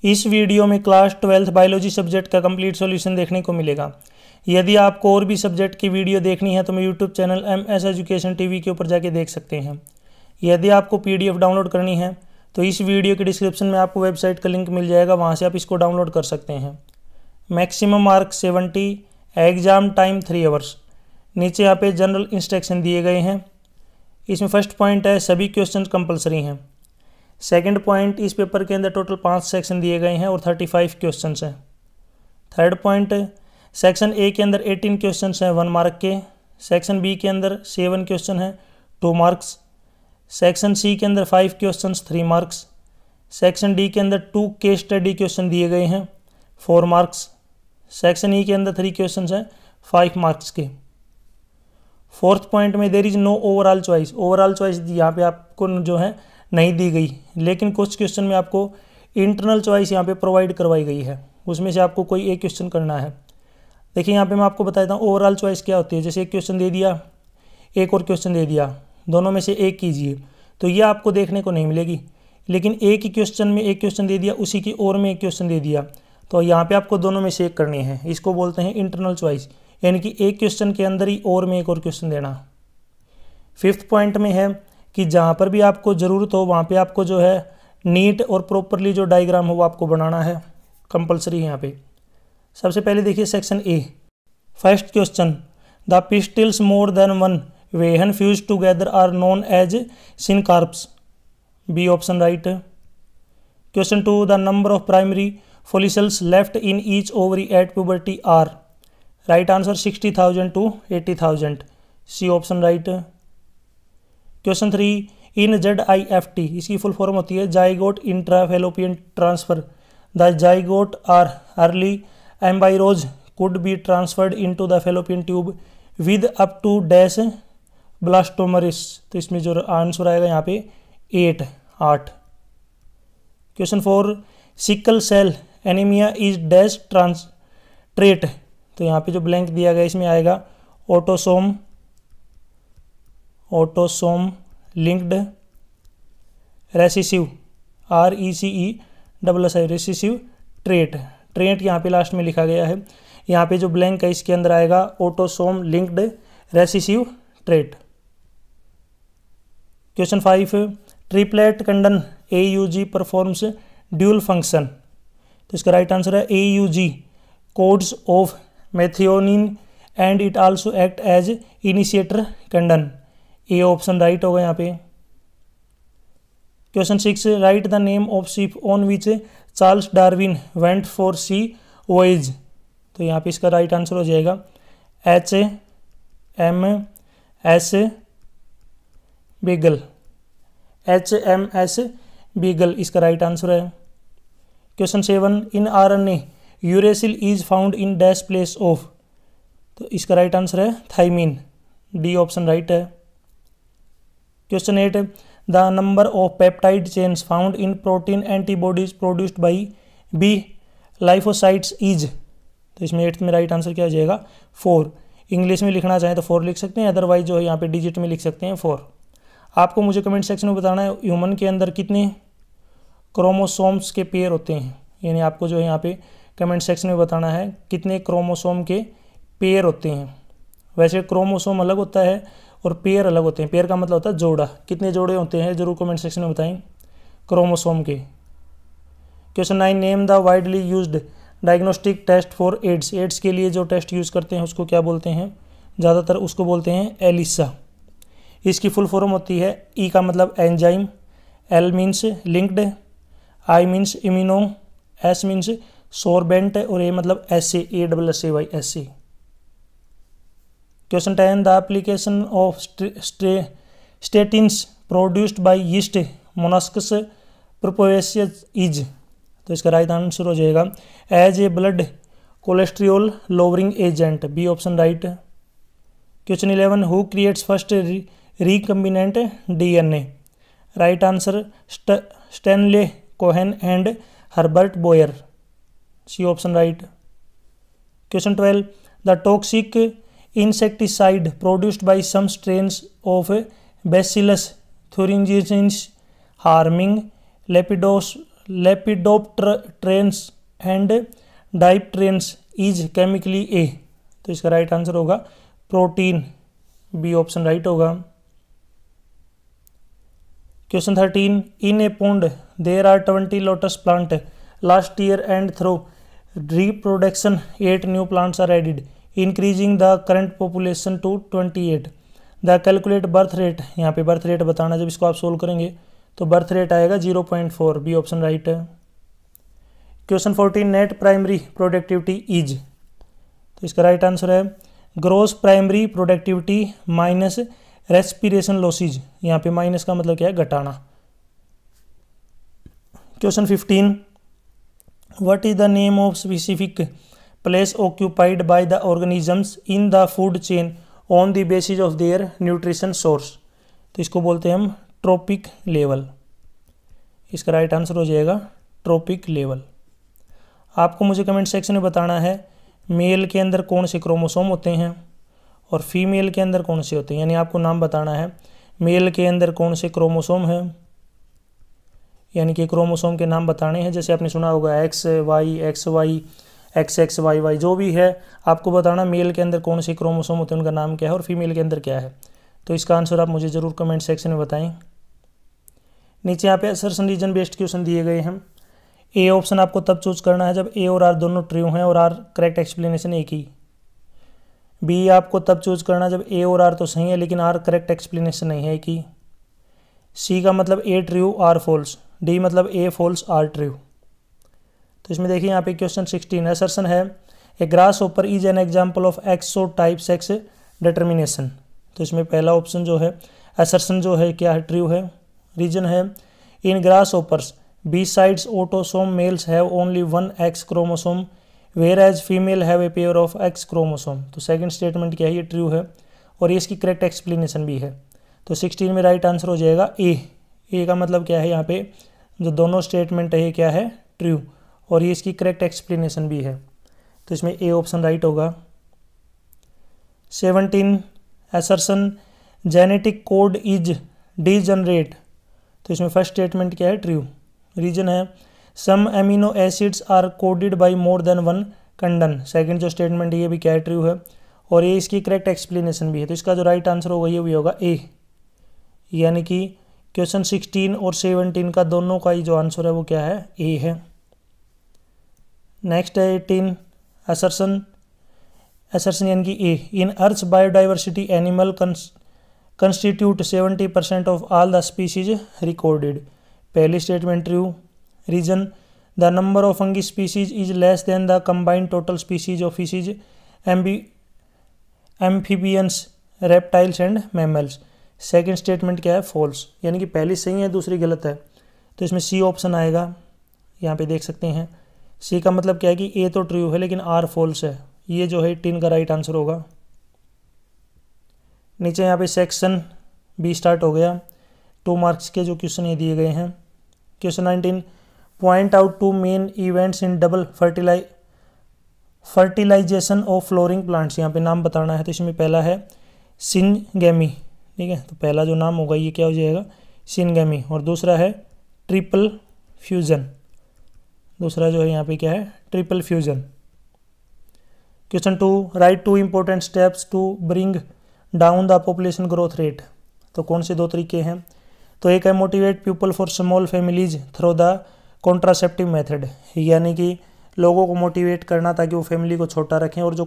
इस वीडियो में class 12th biology subject का कंप्लीट सॉल्यूशन देखने को मिलेगा। यदि आपको और भी सब्जेक्ट की वीडियो देखनी है तो मैं YouTube channel MS education TV के ऊपर जाके देख सकते हैं। यदि आपको PDF डाउनलोड करनी है तो इस वीडियो के डिस्क्रिप्शन में आपको वेबसाइट का लिंक मिल जाएगा, वहाँ से आप इसको डाउनलोड कर सकते हैं। Maximum mark 70, exam time 3 hours. नीचे यहाँ पे जनरल इंस्ट्रक्शन दिए गए हैं। इसमें फर्स्ट पॉइंट है सभी क्वेश्चन कंपलसरी हैं। सेकंड पॉइंट, इस पेपर के अंदर टोटल 5 सेक्शन दिए गए हैं और 35 क्वेश्चन हैं। थर्ड पॉइंट, सेक्शन ए के अंदर 18 क्वेश्चन हैं 1 मार्क के। सेक्शन बी के अंदर 7 क्वेश्चन हैं 2 मार्क्स। सेक्शन सी के अंदर 5 क्वेश्चन 3 मार्क्स। सेक्शन डी के अंदर 2 केस स्टडी क्वेश्चन दिए गए हैं 4 मार्क्स। सेक्शन ई के अंदर 3 क्वेश्चन हैं 5 मार्क्स के। फोर्थ पॉइंट में there is no overall choice. Overall choice यहाँ पे आपको जो है नहीं दी गई, लेकिन कुछ क्वेश्चन में आपको इंटरनल चॉइस यहाँ पे प्रोवाइड करवाई गई है, उसमें से आपको कोई एक क्वेश्चन करना है। देखिए यहाँ पे मैं आपको बताता हूँ ओवरऑल चॉइस क्या होती है। जैसे एक क्वेश्चन दे दिया, एक और क्वेश्चन दे दिया, दोनों में से एक कीजिए, तो ये आपको देखने को नहीं मिलेगी। लेकिन एक ही क्वेश्चन में एक क्वेश्चन दे दिया, उसी की और में एक क्वेश्चन दे दिया, तो यहाँ पे आपको दोनों में से एक करनी है। इसको बोलते हैं इंटरनल चॉइस, यानी कि एक क्वेश्चन के अंदर ही और में एक और क्वेश्चन देना। फिफ्थ पॉइंट में है कि जहाँ पर भी आपको ज़रूरत हो वहाँ पे आपको जो है नीट और प्रॉपरली जो डायग्राम हो वो आपको बनाना है, कंपलसरी है यहाँ पे। सबसे पहले देखिए section A, first question, the pistils more than one when fuse together are known as syncarps. B option right. Question 2, the number of primary follicles left in each ovary at puberty are. Right answer 60,000 to 80,000. C option right. Question 3, in ZIFT इसकी full form होती है zygote intrafallopian transfer. The zygote or early embryos could be transferred into the fallopian tube with up to dash blastomeris। तो इसमें जो answer आएगा यहाँ पे 8। Question 4, sickle cell anaemia is dash trans trait. तो यहाँ पे जो ब्लैंक दिया गया इसमें आएगा autosome linked recessive RECE recessive trait यहाँ पे लास्ट में लिखा गया है। यहाँ पे जो ब्लैंक है इसके अंदर आएगा autosome linked recessive trait. Question 5, triplet codon AUG performs dual function. तो इसका राइट आंसर है AUG codes of methionine and it also act as initiator codon. A option right होगा यहाँ पे। Question 6, right the name of ship on which Charles Darwin went for sea voyage. तो यहाँ पे इसका राइट आंसर हो जाएगा HMS बीगल। HMS बीगल इसका राइट आंसर है। Question 7, in RNA uracil is found in dash place of. तो इसका राइट आंसर है थाइमिन। डी ऑप्शन राइट है। Question 8, the number of peptide chains found in protein antibodies produced by B lymphocytes is. तो इसमें 8th में right answer क्या हो जाएगा 4। इंग्लिश में लिखना चाहें तो 4 लिख सकते हैं, अदरवाइज जो है यहाँ पे डिजिट में लिख सकते हैं 4। आपको मुझे कमेंट सेक्शन में बताना है ह्यूमन के अंदर कितने क्रोमोसोम्स के पेयर होते हैं, यानी आपको जो है यहाँ पे कमेंट सेक्शन में बताना है कितने क्रोमोसोम के पेयर होते हैं। वैसे क्रोमोसोम अलग होता है और पेयर अलग होते हैं। पेयर का मतलब होता है जोड़ा, कितने जोड़े होते हैं जरूर कमेंट सेक्शन में बताएं क्रोमोसोम के। Question 9, name the widely used diagnostic test for AIDS. AIDS के लिए जो टेस्ट यूज़ करते हैं उसको क्या बोलते हैं, ज़्यादातर उसको बोलते हैं एलिसा। इसकी फुल फॉर्म होती है ई का मतलब enzyme, L means linked, I means immuno, S means sorbent और ए मतलब assay ASSAY assay. Question 10, the application of statins produced by yeast Monascus purpureus is. तो इसका राइट आंसर हो जाएगा as a blood cholesterol lowering agent. B option right. Question 11, who creates first recombinant DNA। Right answer Stanley Cohen and Herbert Boyer. C option right. Question 12, the toxic insecticide produced by some strains of Bacillus thuringiensis harming lepidopterans and dipterans is chemically a. तो इसका right answer होगा protein, B option right होगा। Question 13, in a pond there are 20 lotus plant last year and through reproduction 8 new plants are added, increasing the current population to 28. The calculate birth rate, यहाँ पे birth rate बताना, जब इसको आप solve करेंगे तो birth rate आएगा 0.4, B option right है। Question 14, net primary productivity is. तो इसका राइट आंसर है gross primary productivity minus respiration losses. यहाँ पे माइनस का मतलब क्या है, घटाना। Question 15, what is the name of specific place occupied by the organisms in the food chain on the basis of their nutrition source? तो इसको बोलते हैं हम ट्रोपिक लेवल। इसका राइट आंसर हो जाएगा ट्रोपिक लेवल। आपको मुझे कमेंट सेक्शन में बताना है मेल के अंदर कौन से क्रोमोसोम होते हैं और फीमेल के अंदर कौन से होते हैं, यानी आपको नाम बताना है मेल के अंदर कौन से क्रोमोसोम है, यानी कि क्रोमोसोम के नाम बताने हैं। जैसे आपने सुना होगा X Y, X X Y Y, जो भी है आपको बताना मेल के अंदर कौन से क्रोमोसोम होते हैं, उनका नाम क्या है और फीमेल के अंदर क्या है। तो इसका आंसर आप मुझे ज़रूर कमेंट सेक्शन में बताएं। नीचे यहाँ पे असर्शन रीजन बेस्ड क्वेश्चन दिए गए हैं। ए ऑप्शन आपको तब चूज करना है जब ए और आर दोनों ट्रू हैं और आर करेक्ट एक्सप्लेनेशन एक ही। बी आपको तब चूज करना जब ए और आर तो सही है लेकिन आर करेक्ट एक्सप्लेनेशन नहीं है एक ही। सी का मतलब ए ट्रू आर फॉल्स, डी मतलब ए फॉल्स आर ट्रू। तो इसमें देखिए यहाँ पे क्वेश्चन 16 असर्शन है a grasshopper is an example of X O type sex determination. तो इसमें पहला ऑप्शन जो है असर्शन जो है क्या है, ट्रू है। रीजन है in grasshoppers besides autosome males have only one X chromosome whereas female have a pair of X chromosome. तो सेकंड स्टेटमेंट क्या है, ये ट्रू है और ये इसकी करेक्ट एक्सप्लेनेशन भी है। तो 16 में राइट आंसर हो जाएगा ए। ए का मतलब क्या है, यहाँ पे जो दोनों स्टेटमेंट है ये क्या है, ट्रू, और ये इसकी करेक्ट एक्सप्लेनेशन भी है। तो इसमें ए ऑप्शन राइट होगा। 17 assertion genetic code is degenerate. तो इसमें फर्स्ट स्टेटमेंट क्या है, ट्रू। रीजन है some amino acids are coded by more than one codon. Second जो स्टेटमेंट है ये भी क्या है, ट्रू है और ये इसकी करेक्ट एक्सप्लेनेशन भी है। तो इसका जो राइट आंसर होगा ये भी होगा ए, यानी कि क्वेश्चन 16 और 17 का दोनों का ही जो आंसर है वो क्या है, ए है। नेक्स्ट है 18 असर्शन यानी कि A in earth biodiversity animal constitute 70% of all the species recorded. पहली statement true. Reason the number of fungi species is less than the combined total species of fishes, amphibians, reptiles and mammals. Second statement क्या है, false, यानी कि पहली सही है दूसरी गलत है। तो इसमें सी ऑप्शन आएगा, यहाँ पे देख सकते हैं। सी का मतलब क्या है कि ए तो ट्रू है लेकिन आर फॉल्स है। ये जो है 18 का राइट आंसर होगा। नीचे यहाँ पे सेक्शन बी स्टार्ट हो गया। 2 मार्क्स के जो क्वेश्चन ये दिए गए हैं। Question 19 point out 2 main events in double fertilisation of flowering plants. यहाँ पे नाम बताना है। तो इसमें पहला है सिनगेमी, ठीक है, तो पहला जो नाम होगा ये क्या हो जाएगा, सिनगेमी, और दूसरा है ट्रिपल फ्यूजन। दूसरा जो है यहाँ पे क्या है, triple fusion. Question 2 write 2 important steps to bring down the population growth rate. तो कौन से 2 तरीके हैं, तो एक है motivate people for small families through the contraceptive method, यानी कि लोगों को मोटिवेट करना ताकि वो फैमिली को छोटा रखें, और जो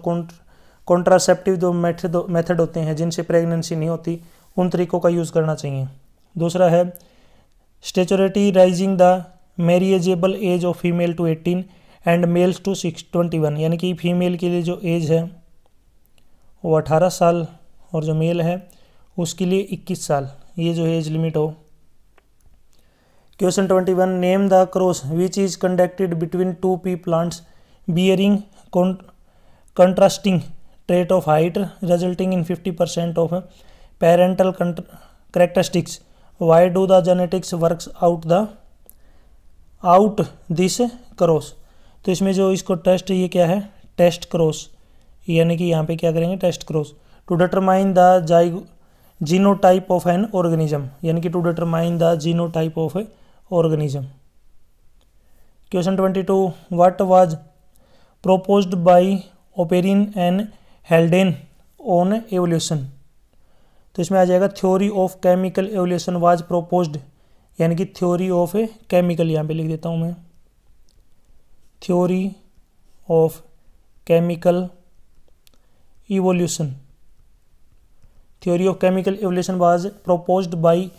कॉन्ट्रासेप्टिव जो मेथड होते हैं जिनसे प्रेगनेंसी नहीं होती उन तरीकों का यूज़ करना चाहिए। दूसरा है statutory rising the marriageable age of female to 18 and males to 21, यानी कि फीमेल के लिए जो एज है वो 18 साल और जो मेल है उसके लिए 21 साल, ये जो एज लिमिट हो। Question 21 name the cross which is conducted between 2 P plants bearing contrasting trait of height resulting in 50% of parental characteristics, why do the genetics works out this cross. तो इसमें जो इसको टेस्ट ये क्या है, test cross, यानी कि यहाँ पे क्या करेंगे, test cross to determine the genotype of an organism, यानी कि to determine the genotype of organism. Question 22, what was proposed by Oparin and Haldane on evolution. तो इसमें आ जाएगा theory of chemical evolution was proposed, यानी कि theory of chemical, यहाँ पे लिख देता हूँ मैं, theory of chemical evolution. Theory of chemical evolution was proposed by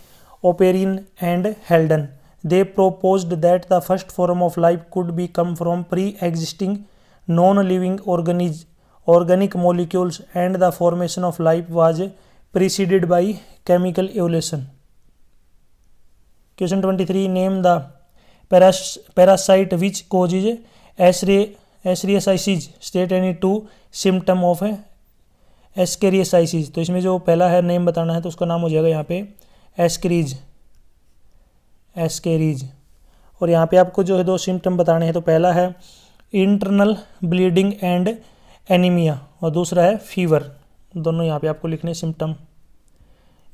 Oparin and Haldane. They proposed that the first form of life could be come from pre-existing non-living organic molecules, and the formation of life was preceded by chemical evolution. Question 23, name the parasite which causes ascariasis, state any two symptom of ascariasis. तो इसमें जो पहला है name बताना है तो उसका नाम हो जाएगा यहाँ पे एस्केरीज। और यहाँ पे आपको जो है 2 सिम्टम बताने हैं। तो पहला है इंटरनल ब्लीडिंग एंड एनीमिया और दूसरा है फीवर। दोनों यहाँ पे आपको लिखने सिम्टम।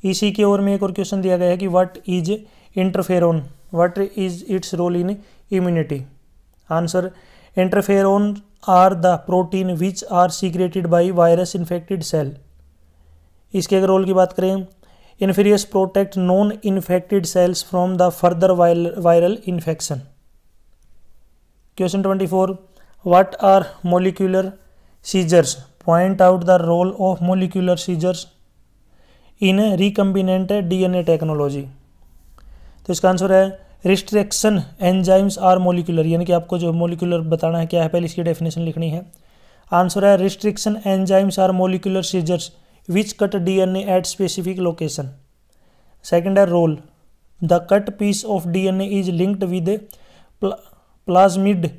इसी की ओर में एक और क्वेश्चन दिया गया है कि what is interferon, what is its role in immunity. Answer, interferon are the protein which are secreted by virus infected cell. इसके अगर रोल की बात करें, inferius protect non infected cells from the further viral infection. Question 24, what are molecular seizures? Point out the role of molecular seizures in recombinant DNA technology. तो इसका answer है restriction enzymes are molecular, यानी कि आपको जो molecular बताना है क्या है, पहले इसकी डेफिनेशन लिखनी है। आंसर है restriction enzymes are molecular scissors which cut DNA at specific location. Second है role, the cut piece of DNA is linked with plasmid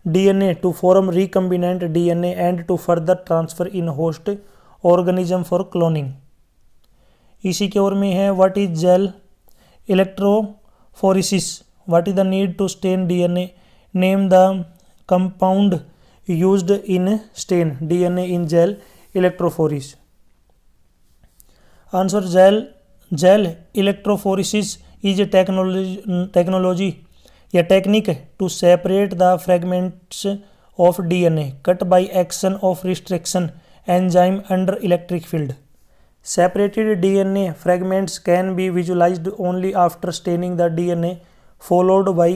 DNA to form recombinant DNA and to further transfer in host organism for cloning. इसी के ओर में है what is gel electrophoresis, what is the need to stain DNA, name the compound used in stain DNA in gel electrophoresis. Answer, gel electrophoresis is a technology या technique to separate the fragments of DNA cut by action of restriction enzyme under electric field. Separated DNA fragments can be visualized only after staining the DNA followed by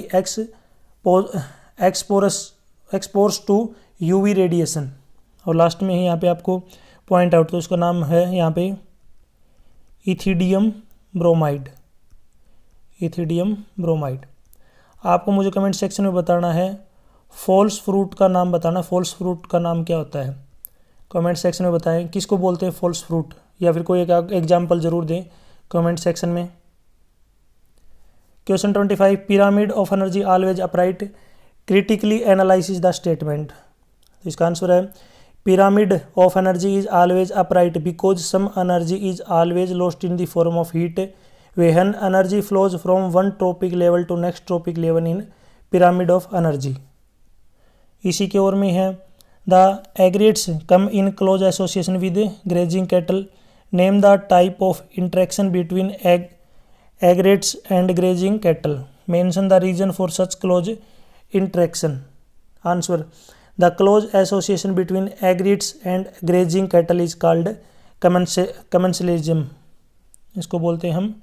exposure to UV radiation. और last में ही यहाँ पे आपको point out, तो उसका नाम है यहाँ पे इथिडियम ब्रोमाइड। आपको मुझे कमेंट सेक्शन में बताना है फॉल्स फ्रूट का नाम बताना। फॉल्स फ्रूट का नाम क्या होता है, कमेंट सेक्शन में बताएं किसको बोलते हैं फॉल्स फ्रूट, या फिर कोई एक एग्जाम्पल जरूर दें कमेंट सेक्शन में। Question 25, pyramid of energy always upright, critically analysis the statement. इसका आंसर है pyramid of energy is always upright because some energy is always lost in the form of heat when energy flows from one trophic level to next trophic level in pyramid of energy. इसी की ओर में है the egrets come in close association with grazing cattle, name the type of interaction between egrets and grazing cattle, mention the reason for such close interaction. Answer, the close association between egrets and grazing cattle is called commensalism. इसको बोलते हैं हम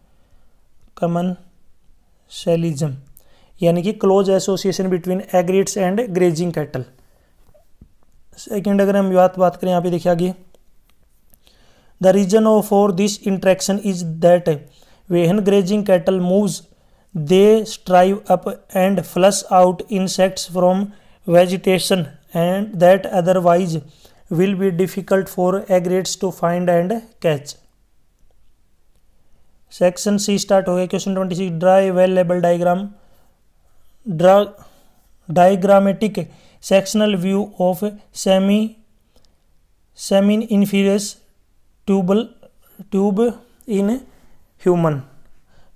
commensalism, यानी कि close association between egrets and grazing cattle. Second अगर हम बात करें यहाँ पे देखिए आगे, the reason for this interaction is that when grazing cattle moves they strive up and flush out insects from vegetation and that otherwise will be difficult for egrets to find and catch. Section C start हो गया। Question 26, draw a well labelled diagrammatic sectional view of seminiferous tubule in human.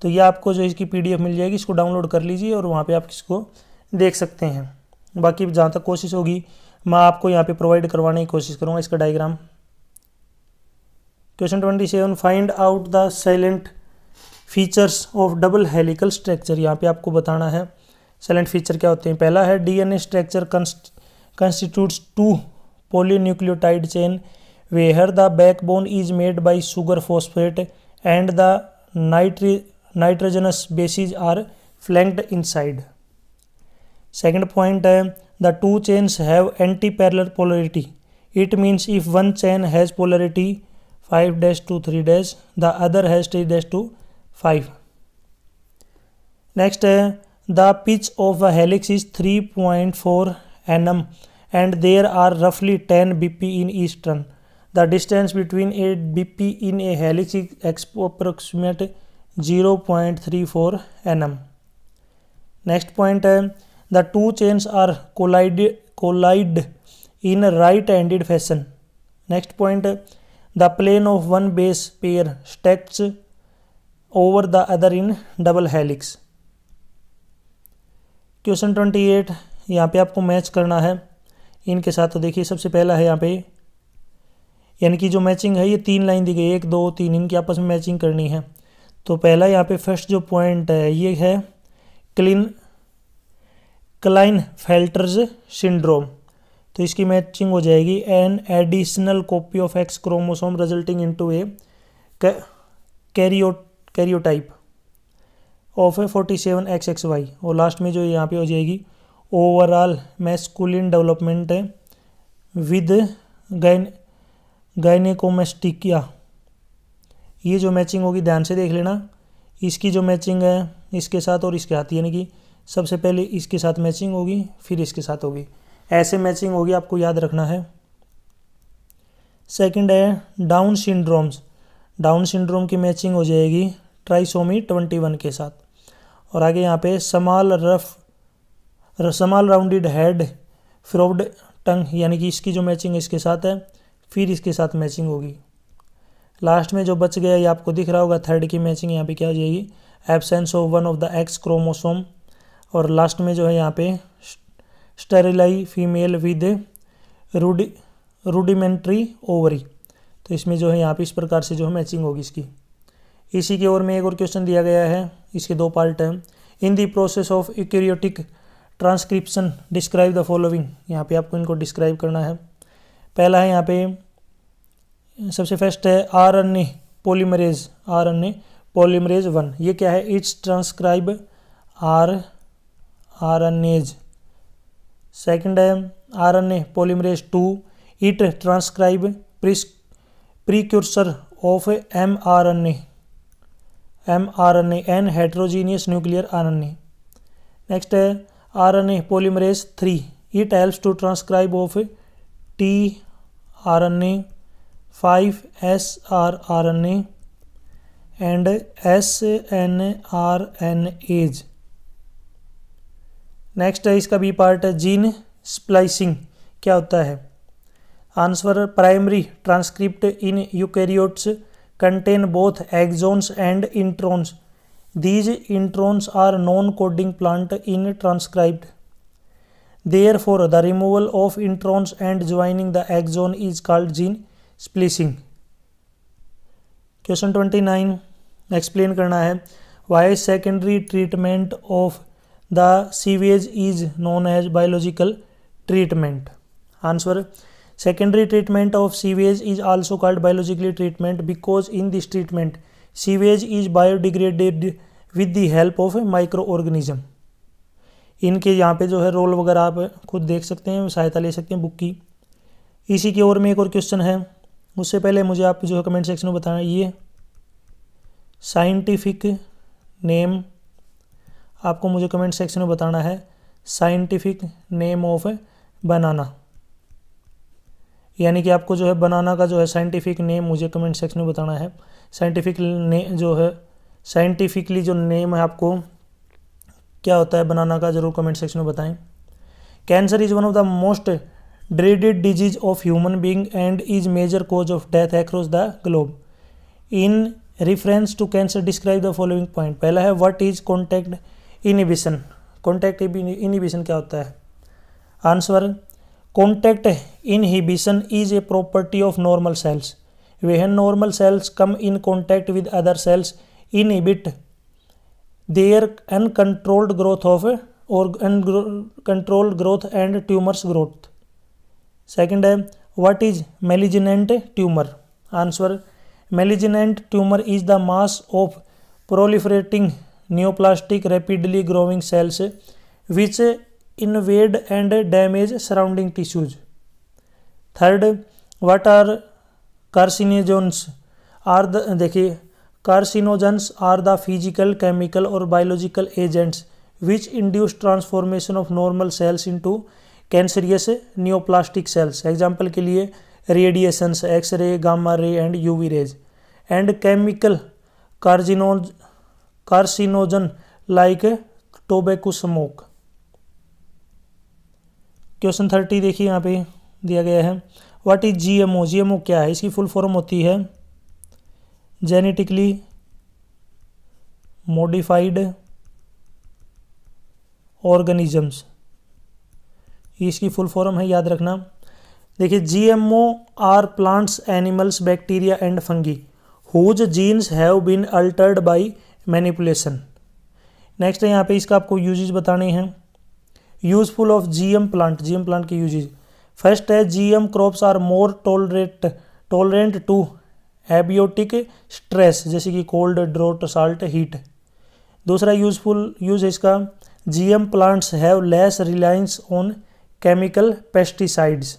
तो ये आपको जो इसकी PDF मिल जाएगी, इसको download कर लीजिए और वहाँ पे आप इसको देख सकते हैं। बाकी जहाँ तक कोशिश होगी मैं आपको यहाँ पे प्रोवाइड करवाने की कोशिश करूँगा इसका diagram. Question 27, find out the salient features of double helical structure. यहाँ पे आपको बताना है साइलेंट फीचर क्या होते हैं? पहला है DNA structure constitutes two polynucleotide chain where the backbone is made by sugar phosphate and the nitrogenous bases are flanked inside. Second point है the two chains have anti-parallel polarity. It means if one chain has polarity 5' to 3', the other has 3' to 5. Next है the pitch of a helix is 3.4 nm and there are roughly 10 bp in each turn. The distance between a bp in a helix is approximate 0.34 nm. Next point है the two chains are collide in right-handed fashion. Next point the plane of one base pair stacks over the other in double helix. Question 28 यहाँ पे आपको match करना है इनके साथ। तो देखिए सबसे पहला है यहाँ पे, यानी कि जो मैचिंग है ये 3 लाइन दी गई, 1 2 3, इनकी आपस में मैचिंग करनी है। तो पहला यहाँ पे फर्स्ट जो पॉइंट है ये है क्लाइनफेल्टर्स सिंड्रोम। तो इसकी मैचिंग हो जाएगी an additional copy of X chromosome resulting into A karyotype of 47XXY। और लास्ट में जो यहाँ पे हो जाएगी ओवरऑल मैस्कुलिन डेवलपमेंट विद गायनेकोमेस्टिकिया। ये जो मैचिंग होगी ध्यान से देख लेना, इसकी जो मैचिंग है इसके साथ और इसके साथ, यानी कि सबसे पहले इसके साथ मैचिंग होगी फिर इसके साथ होगी, ऐसे मैचिंग होगी, आपको याद रखना है। सेकंड है डाउन सिंड्रोम्स। डाउन सिंड्रोम की मैचिंग हो जाएगी ट्राइसोमी 21 के साथ। और आगे यहाँ पे स्मॉल राउंडेड हेड फ्रोब्ड टंग, यानी कि इसकी जो मैचिंग इसके साथ है फिर इसके साथ मैचिंग होगी। लास्ट में जो बच गया ये आपको दिख रहा होगा, थर्ड की मैचिंग यहाँ पे क्या हो जाएगी, absence of one of the x chromosome. और लास्ट में जो है यहाँ पे स्टेरिलाई फीमेल विद रूडिमेंट्री ओवरी। तो इसमें जो है यहाँ पे इस प्रकार से जो है मैचिंग होगी इसकी। इसी की ओर में एक और क्वेश्चन दिया गया है, इसके 2 पार्ट हैं। In the process of eukaryotic transcription describe the following. यहाँ पे आपको इनको डिस्क्राइब करना है। पहला है यहाँ पे सबसे फर्स्ट है आरएनए पॉलीमरेज 1। ये क्या है, इट्स ट्रांसक्राइब आरएनएज। सेकंड है RNA polymerase 2, it transcribe precursor of mRNA and heterogeneous nuclear RNA. Next है RNA polymerase 3, it helps to transcribe of tRNA, 5srRNA and snRNAs। Next है इसका B part है gene splicing क्या होता है। Answer primary transcript in eukaryotes contain both exons and introns. These introns are non-coding plant in transcribed. Therefore, the removal of introns and joining the exon is called gene splicing. Question 29 explain करना है why secondary treatment of the sewage is known as biological treatment. Answer secondary treatment of sewage is also called biological treatment because in this treatment sewage is biodegraded with the help of microorganism. इनके यहाँ पे जो है role वगैरह आप खुद देख सकते हैं, सहायता ले सकते हैं बुक की। इसी की ओर में एक और क्वेश्चन है, उससे पहले मुझे आप जो है कमेंट सेक्शन में बताना ये साइंटिफिक नेम, आपको मुझे कमेंट सेक्शन में बताना है साइंटिफिक नेम ऑफ बनाना, यानी कि आपको जो है बनाना का जो है साइंटिफिक नेम मुझे कमेंट सेक्शन में बताना है। साइंटिफिकली जो नेम है आपको क्या होता है बनाना का, जरूर कमेंट सेक्शन में बताएं। Cancer is one of the most dreaded disease of human being and is major cause of death across the globe. In reference to cancer, describe the following point. पहला है what is contact inhibition. Contact inhibition क्या होता है? Answer contact inhibition is a property of normal cells. When normal cells come in contact with other cells, inhibit their uncontrolled growth of control growth and tumours growth. Second है what is malignant tumour. Answer malignant tumour is the mass of proliferating neoplastic rapidly growing cells which invade and damage surrounding tissues. Third what are carcinogens are the देखिए carcinogens are the physical chemical और biological agents which induce transformation of normal cells into cancerous neoplastic cells. Example के लिए radiations, X-ray, gamma ray and UV rays and chemical carcinogen like tobacco smoke. Question 30 देखिए यहाँ पे दिया गया है what is GMO. GMO क्या है? इसकी फुल फॉर्म होती है जेनेटिकली मॉडिफाइड ऑर्गेनिजम्स। इसकी फुल फॉर्म है, याद रखना। देखिए GMO are plants, animals, bacteria and fungi whose genes have been altered by manipulation. Next है यहाँ पे इसका आपको यूजेज बताने हैं। Useful of GM plant, GM plant के यूजेज। फर्स्ट है GM crops are more tolerant to abiotic stress जैसे कि कोल्ड, ड्रॉट, साल्ट, हीट। दूसरा यूजफुल यूज है इसका GM plants have less reliance on chemical pesticides.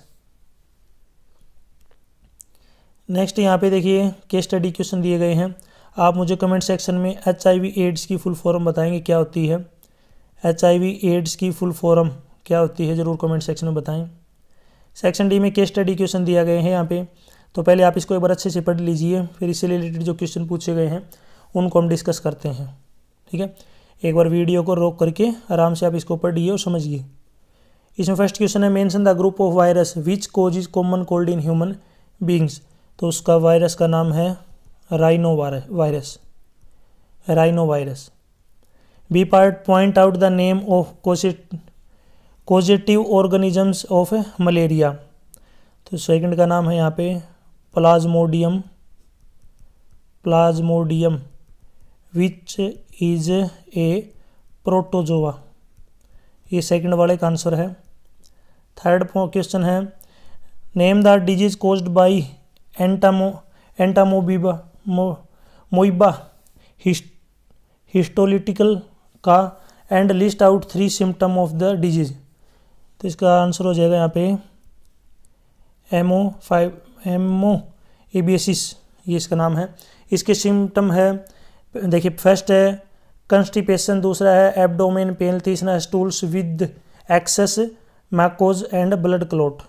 Next यहाँ पे देखिए केस स्टडी क्वेश्चन दिए गए हैं। आप मुझे कमेंट सेक्शन में HIV एड्स की फुल फॉर्म बताएंगे क्या होती है। HIV एड्स की फुल फॉर्म क्या होती है ज़रूर कमेंट सेक्शन में बताएं। सेक्शन डी में केस स्टडी क्वेश्चन दिया गए हैं यहाँ पे, तो पहले आप इसको एक बार अच्छे से पढ़ लीजिए, फिर इससे रिलेटेड जो क्वेश्चन पूछे गए हैं उनको हम डिस्कस करते हैं। ठीक है, एक बार वीडियो को रोक करके आराम से आप इसको पढ़िए और समझिए। इसमें फर्स्ट क्वेश्चन है mention the group of virus which causes common cold in human beings. तो उसका वायरस का नाम है rhino virus. B part point out the name of causative organisms of malaria. तो सेकंड का नाम है यहाँ पे Plasmodium which is a protozoa. ये सेकंड वाले का आंसर है। थर्ड क्वेश्चन है name the disease caused by Entamoeba histolytica का and list out 3 symptom of the disease. तो इसका आंसर हो जाएगा यहाँ पे एमोएबियासिस, ये इसका नाम है। इसके सिम्टम है देखिए फर्स्ट है कंस्टिपेशन, दूसरा है एब्डोमेन पेन, तीसरा है stools with excess mucus and blood clot.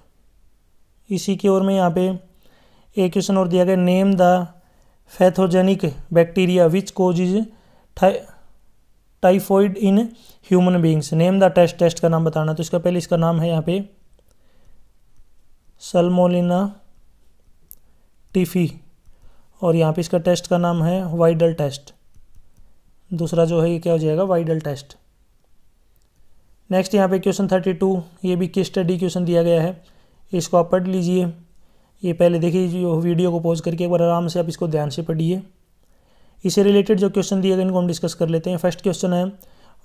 इसी की ओर में यहाँ पे एक क्वेश्चन और दिया गया name the pathogenic bacteria which causes typhoid in human beings. Name the test का नाम बताना। तो इसका पहले इसका नाम है यहाँ पे सल्मोनेला टिफी और यहाँ पे इसका टेस्ट का नाम है वाइडल टेस्ट। दूसरा जो है ये क्या हो जाएगा वाइडल टेस्ट। नेक्स्ट यहाँ पे क्वेश्चन 32, ये भी केस स्टडी क्वेश्चन दिया गया है, इसको आप पढ़ लीजिए। ये पहले देखिए जो वीडियो को पॉज करके एक बार आराम से आप इसको ध्यान से पढ़िए। इससे रिलेटेड जो क्वेश्चन दिए गए इनको हम डिस्कस कर लेते हैं। फर्स्ट क्वेश्चन है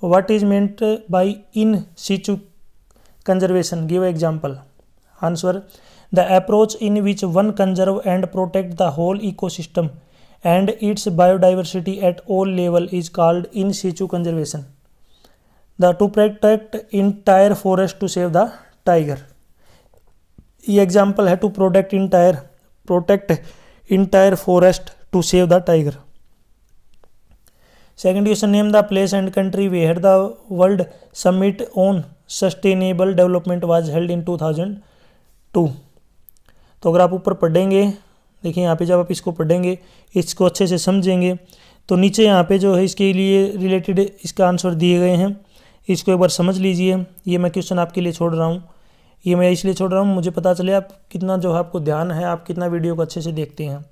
what is meant by in situ conservation, give example. Answer the approach in which one conserve and protect the whole ecosystem and its biodiversity at all level is called in situ conservation. The to protect entire forest to save the tiger. ये example है to protect entire forest to save the tiger. Second question name the place and country where the world summit on sustainable development was held in 2002। तो अगर आप ऊपर पढ़ेंगे, देखिए यहाँ पे जब आप इसको पढ़ेंगे, इसको अच्छे से समझेंगे, तो नीचे यहाँ पे जो है इसके लिए रिलेटेड इसका आंसर दिए गए हैं, इसको एक बार समझ लीजिए। ये मैं क्वेश्चन आपके लिए छोड़ रहा हूँ, ये मैं इसलिए छोड़ रहा हूँ मुझे पता चले आप कितना जो है आपको ध्यान है, आप कितना वीडियो को अच्छे से देखते हैं।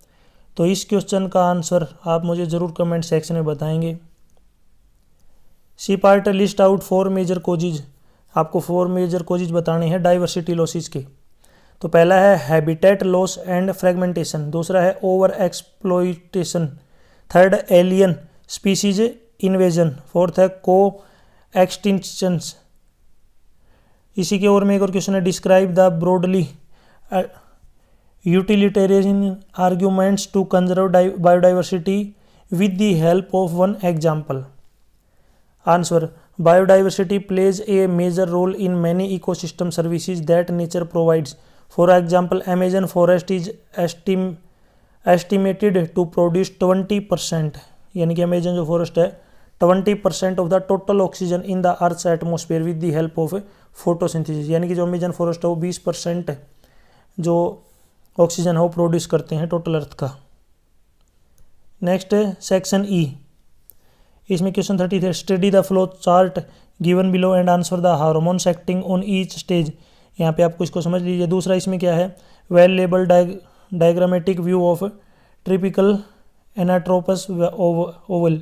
तो इस क्वेश्चन का आंसर आप मुझे ज़रूर कमेंट सेक्शन में बताएंगे। C part list out 4 major causes. आपको 4 मेजर कोजेज बताने हैं डाइवर्सिटी लॉसेज के। तो पहला है हैबिटेट लॉस एंड फ्रेगमेंटेशन, दूसरा है over exploitation, third alien species invasion, fourth है को एक्सटिंक्शंस। इसी के और में एक और क्वेश्चन है, describe the broadly utilitarian arguments to conserve biodiversity with the help of one example. Answer, biodiversity plays a major role in many ecosystem services that nature provides. For example, Amazon forest is estimated to produce 20%, यानी कि Amazon जो forest है 20% of the total oxygen in the earth's atmosphere with the help of photosynthesis, यानी कि जो Amazon forest है वो 20% जो ऑक्सीजन है वो प्रोड्यूस करते हैं टोटल अर्थ का। नेक्स्ट है सेक्शन ई, इसमें क्वेश्चन 30 है, study the flow chart given below and answer the hormones acting on each stage. यहाँ पे आपको इसको समझ लीजिए। दूसरा इसमें क्या है, well labelled diagrammatic view of typical anatropous Oval,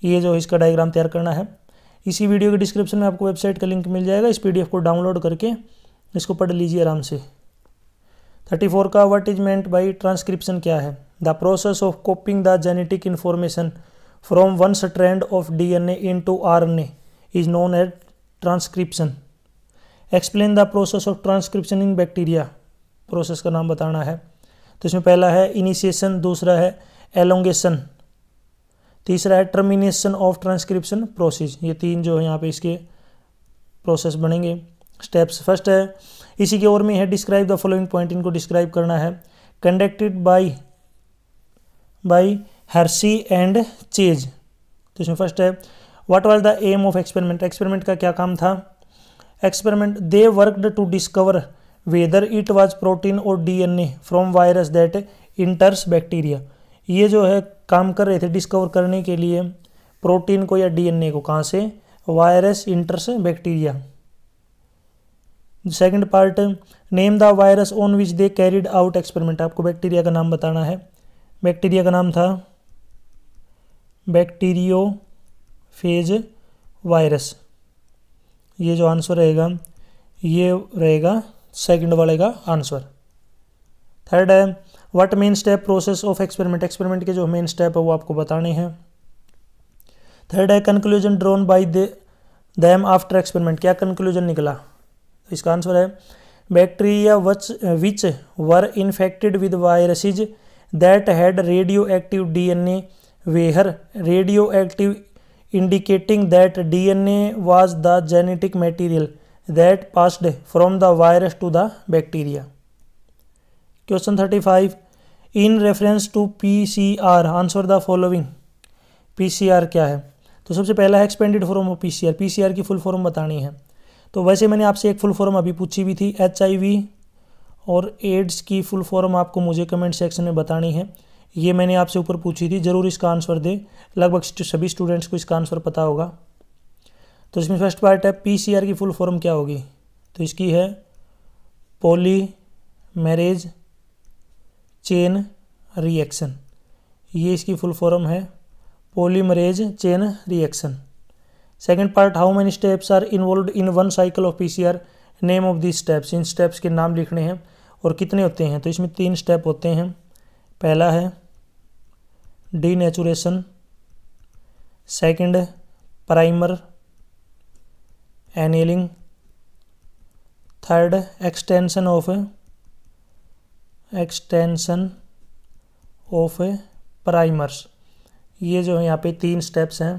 ये जो इसका डायग्राम तैयार करना है। इसी वीडियो के डिस्क्रिप्शन में आपको वेबसाइट का लिंक मिल जाएगा, इस PDF को डाउनलोड करके इसको पढ़ लीजिए आराम से। 34 का, what is meant by transcription क्या है, the process of copying the genetic information from one strand of DNA into RNA is known as transcription. Explain the process of transcription in bacteria. Process का नाम बताना है। तो इसमें पहला है इनिशिएशन, दूसरा है एलोंगेशन, तीसरा है टर्मिनेशन ऑफ ट्रांसक्रिप्शन प्रोसेस। ये तीन जो है यहाँ पे इसके प्रोसेस बनेंगे, स्टेप्स। फर्स्ट है, इसी की ओर में है, डिस्क्राइब द फॉलोइंग पॉइंट, इनको डिस्क्राइब करना है। Conducted by Hershey and Chase. तो इसमें फर्स्ट है, what was the aim of experiment, experiment का क्या काम था। Experiment, they worked to discover whether it was protein और DNA from virus that enters bacteria. ये जो है काम कर रहे थे डिस्कवर करने के लिए प्रोटीन को या DNA को, कहाँ से, virus इंटर्स bacteria. Second part, name the virus on which they carried out experiment, आपको बैक्टीरिया का नाम बताना है। बैक्टीरिया का नाम था बैक्टीरियोफेज वायरस। ये जो आंसर रहेगा ये रहेगा सेकंड वाले का आंसर। थर्ड है, what main step process of experiment, experiment के जो मेन स्टेप है वो आपको बताने हैं। थर्ड है, conclusion drawn by them after experiment, क्या कंक्लूजन निकला। इसका आंसर है, bacteria which were infected with viruses that had radio active DNA were radioactive, indicating that DNA was the genetic material that passed from the virus to the bacteria. Question 35, in reference to PCR answer the following. PCR क्या है, तो सबसे पहला है expanded form of PCR, PCR की full form बतानी है। तो वैसे मैंने आपसे एक फुल फॉर्म अभी पूछी भी थी, HIV और एड्स की फुल फॉर्म आपको मुझे कमेंट सेक्शन में बतानी है। ये मैंने आपसे ऊपर पूछी थी, ज़रूर इसका आंसर दे, लगभग सभी स्टूडेंट्स को इसका आंसर पता होगा। तो इसमें फर्स्ट पार्ट है, PCR की फुल फॉर्म क्या होगी, तो इसकी है पॉलीमेरेज चेन रिएक्शन, ये इसकी फुल फॉर्म है, polymerase chain reaction. Second part, how many steps are involved in one cycle of PCR, name of the steps, इन स्टेप्स के नाम लिखने हैं और कितने होते हैं। तो इसमें 3 स्टेप होते हैं। पहला है denaturation, second primer annealing, third extension of primers. ये जो है यहाँ पे 3 स्टेप्स हैं।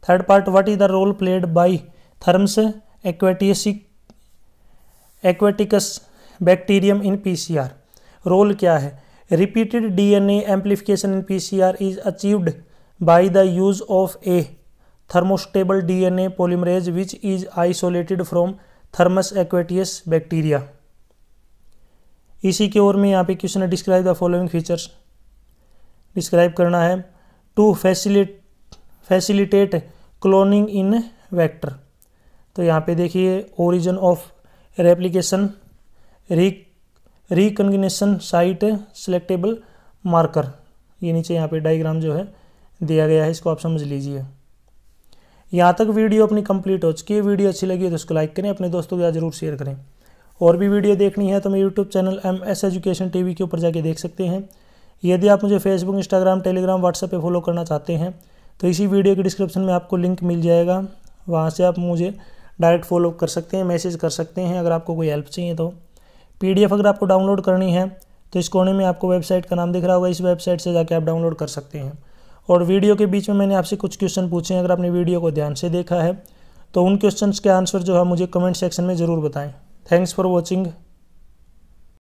Third part, what is the role played by Thermus aquaticus bacterium in PCR, role क्या है। Repeated DNA amplification in PCR is achieved by the use of a thermostable DNA polymerase which is isolated from Thermus aquatis bacteria. इसी की ओर में यहाँ पे question है, describe the following features, describe करना है। To facilitate cloning in vector, तो यहाँ पे देखिए origin of replication, recognition site, selectable marker, ये नीचे यहाँ पे डायग्राम जो है दिया गया है, इसको आप समझ लीजिए। यहाँ तक वीडियो अपनी कंप्लीट हो चुकी है। वीडियो अच्छी लगी तो उसको लाइक करें, अपने दोस्तों के साथ जरूर शेयर करें। और भी वीडियो देखनी है तो मैं YouTube channel MS education TV के ऊपर जाके देख सकते हैं। यदि आप मुझे फेसबुक, इंस्टाग्राम, टेलीग्राम, व्हाट्सएप पे फॉलो करना चाहते हैं तो इसी वीडियो के डिस्क्रिप्शन में आपको लिंक मिल जाएगा, वहाँ से आप मुझे डायरेक्ट फॉलो कर सकते हैं, मैसेज कर सकते हैं अगर आपको कोई हेल्प चाहिए तो। PDF अगर आपको डाउनलोड करनी है तो इस कोने में आपको वेबसाइट का नाम दिख रहा होगा, इस वेबसाइट से जाके आप डाउनलोड कर सकते हैं। और वीडियो के बीच में मैंने आपसे कुछ क्वेश्चन पूछे हैं, अगर आपने वीडियो को ध्यान से देखा है तो उन क्वेश्चंस के आंसर जो है मुझे कमेंट सेक्शन में ज़रूर बताएं। Thanks for watching.